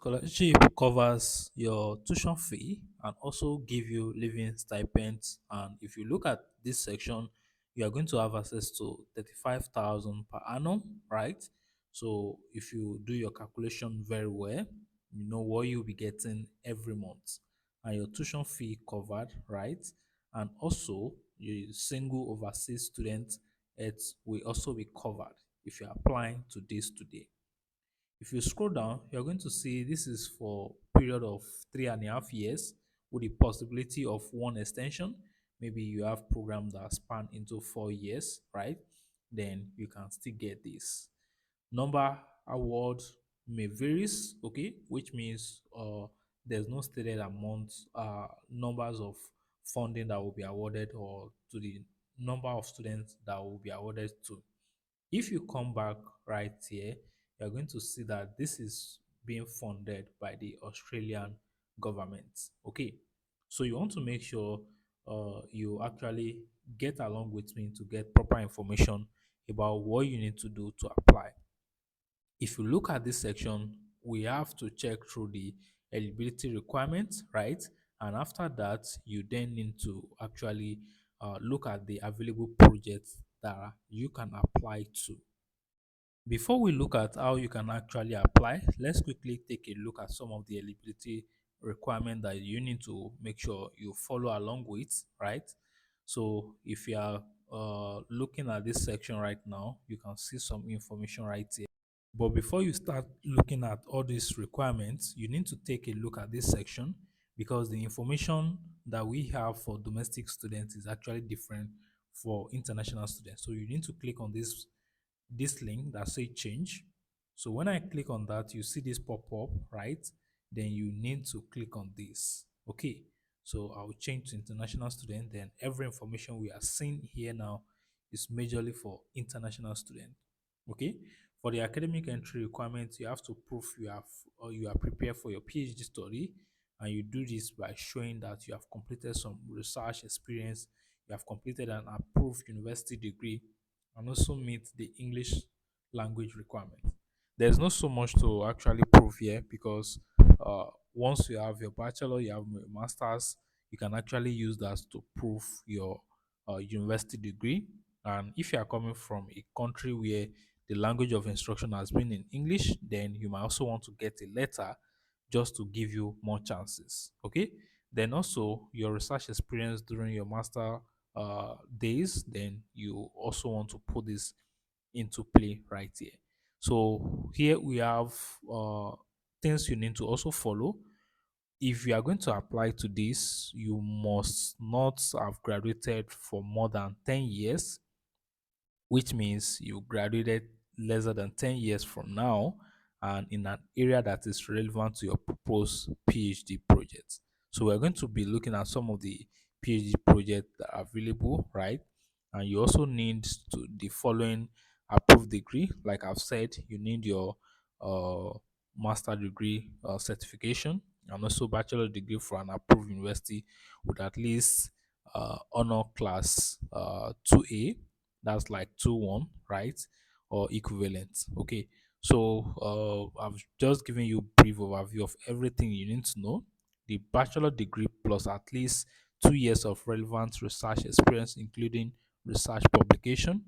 Scholarship covers your tuition fee and also give you living stipends. And if you look at this section, you are going to have access to 35,000 per annum, right? So if you do your calculation very well, you know what you'll be getting every month, and your tuition fee covered, right? And also your single overseas student, it will also be covered if you're applying to this today. If you scroll down, you're going to see this is for period of 3.5 years with the possibility of one extension. Maybe you have programs that span into 4 years, right? Then you can still get this. Number award may varies, okay, which means there's no stated amount, numbers of funding that will be awarded or to the number of students that will be awarded to. If you come back right here, you're going to see that this is being funded by the Australian government. Okay, so you want to make sure you actually get along with me to get proper information about what you need to do to apply. If you look at this section, we have to check through the eligibility requirements, right? And after that, you then need to actually look at the available projects that you can apply to. Before we look at how you can actually apply, let's quickly take a look at some of the eligibility requirements that you need to make sure you follow along with, right? So if you are looking at this section right now, you can see some information right here. But before you start looking at all these requirements, you need to take a look at this section because the information that we have for domestic students is actually different for international students. So you need to click on this link that say change. So when I click on that, you see this pop up, right? Then you need to click on this. Okay. So I'll change to international student. Then every information we are seeing here now is majorly for international student. Okay. For the academic entry requirements, you have to prove you have or you are prepared for your PhD study, and you do this by showing that you have completed some research experience, you have completed an approved university degree, and also meet the English language requirement. There's not so much to actually prove here because once you have your bachelor, you have your master's, you can actually use that to prove your university degree. And if you are coming from a country where the language of instruction has been in English, then you might also want to get a letter just to give you more chances. Okay. Then also your research experience during your master days, then you also want to put this into play right here. So here we have things you need to also follow. If you are going to apply to this, you must not have graduated for more than 10 years, which means you graduated lesser than 10 years from now and in an area that is relevant to your proposed PhD project. So we're going to be looking at some of the PhD projects that are available, right? And you also need to the following approved degree. Like I've said, you need your uh, master degree certification and also bachelor degree for an approved university with at least honor class 2A, that's like 2-1, right? Or equivalent. Okay. So I've just given you a brief overview of everything you need to know. The bachelor degree plus at least 2 years of relevant research experience, including research publication.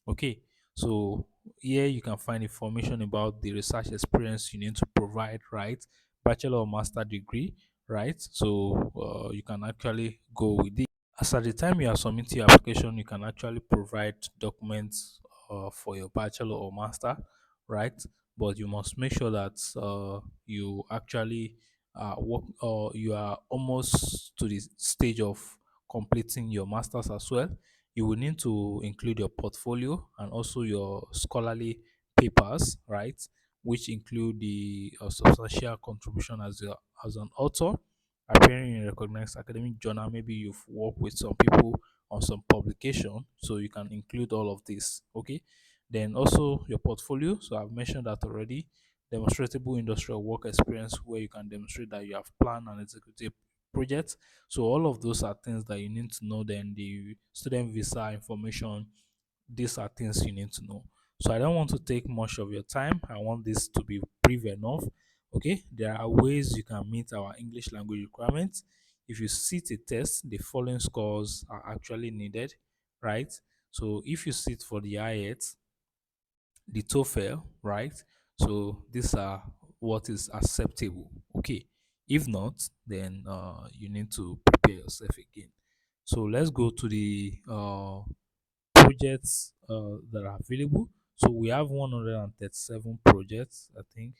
Okay. So here you can find information about the research experience you need to provide, right? Bachelor or master degree, right? So you can actually go with it. As at the time you are submitting your application, you can actually provide documents for your bachelor or master, right? But you must make sure that you actually work or you are almost to the stage of completing your masters as well. You will need to include your portfolio and also your scholarly papers, right? Which include the substantial contribution as an author appearing in a recognized academic journal. Maybe you've worked with some people on some publication, so you can include all of this. Okay. Then also your portfolio. So I've mentioned that already. Demonstrable industrial work experience where you can demonstrate that you have planned and executed projects. So all of those are things that you need to know. Then the student visa information, these are things you need to know. So I don't want to take much of your time. I want this to be brief enough. Okay, there are ways you can meet our English language requirements. If you sit a test, the following scores are actually needed, right? So if you sit for the IELTS, the TOEFL, right? So these are what is acceptable. Okay. If not, then you need to prepare yourself again. So let's go to the projects that are available. So we have 137 projects, I think.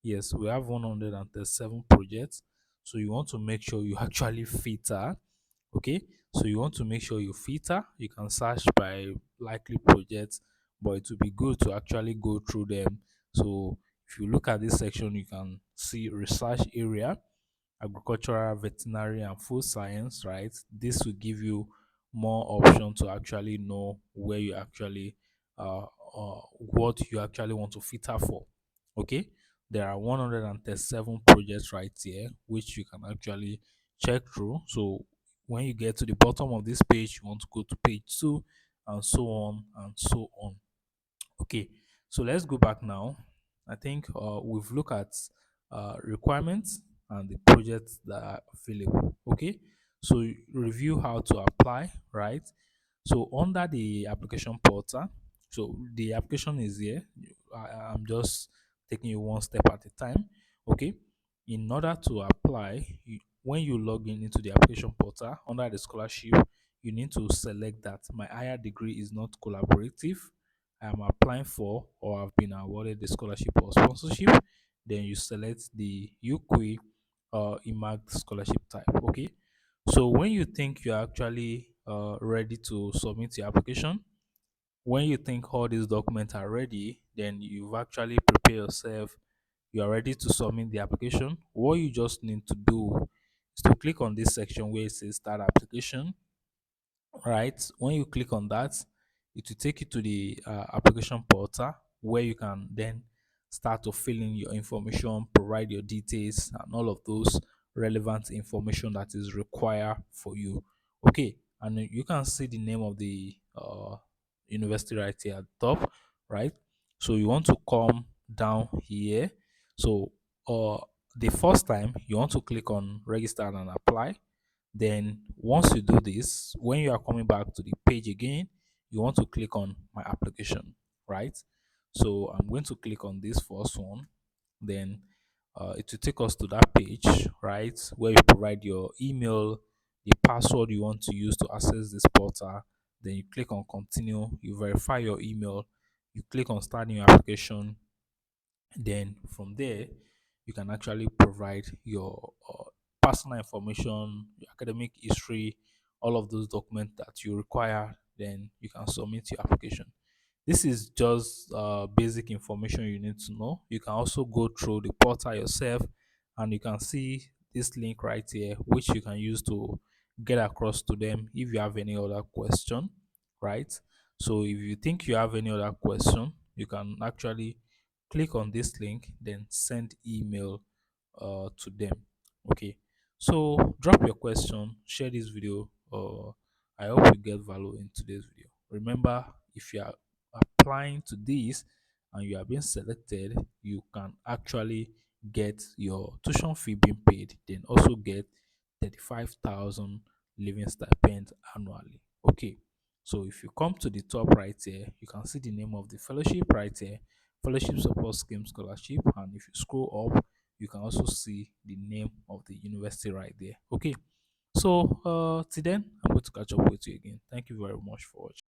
Yes, we have 137 projects. So you want to make sure you actually filter. Okay, so you want to make sure you filter. You can search by likely projects, but it will be good to actually go through them. So if you look at this section, you can see research area, agricultural, veterinary, and food science, right? This will give you more option to actually know where you actually what you actually want to filter for. Okay, there are 137 projects right here which you can actually check through. So when you get to the bottom of this page, you want to go to page 2, and so on and so on. Okay, so let's go back now. I think we've looked at requirements and the projects that are available. Okay, so review how to apply, right? So under the application portal, so the application is here. I'm just taking you one step at a time. Okay, in order to apply, when you log in into the application portal under the scholarship, you need to select that my higher degree is not collaborative. I am applying for or have been awarded the scholarship or sponsorship. Then you select the UQUI or IMAG scholarship type. Okay, so when you think you're actually ready to submit your application, when you think all these documents are ready, then you've actually prepared yourself. You are ready to submit the application. What you just need to do is to click on this section where it says start application, right? When you click on that, it will take you to the application portal where you can then start to fill in your information, provide your details, and all of those relevant information that is required for you. Okay, and you can see the name of the university right here at the top, right? So you want to come down here. So, uh, the first time you want to click on register and apply. Then once you do this, when you are coming back to the page again, you want to click on my application, right? So I'm going to click on this first one. Then it will take us to that page, right, where you provide your email, the password you want to use to access this portal. Then you click on continue, you verify your email, you click on starting your application. Then from there, you can actually provide your personal information, your academic history, all of those documents that you require. Then you can submit your application. This is just basic information you need to know. You can also go through the portal yourself, and you can see this link right here, which you can use to get across to them if you have any other question, right? So if you think you have any other question, you can actually click on this link, then send email to them. Okay, so drop your question, share this video. I hope you get value in today's video. Remember, if you are applying to this and you are being selected, you can actually get your tuition fee being paid, then also get 35,000 living stipend annually. Okay, so if you come to the top right here, you can see the name of the fellowship right here, Fellowship Support Scheme Scholarship. And if you scroll up, you can also see the name of the university right there. Okay, so till then, I'm going to catch up with you again. Thank you very much for watching.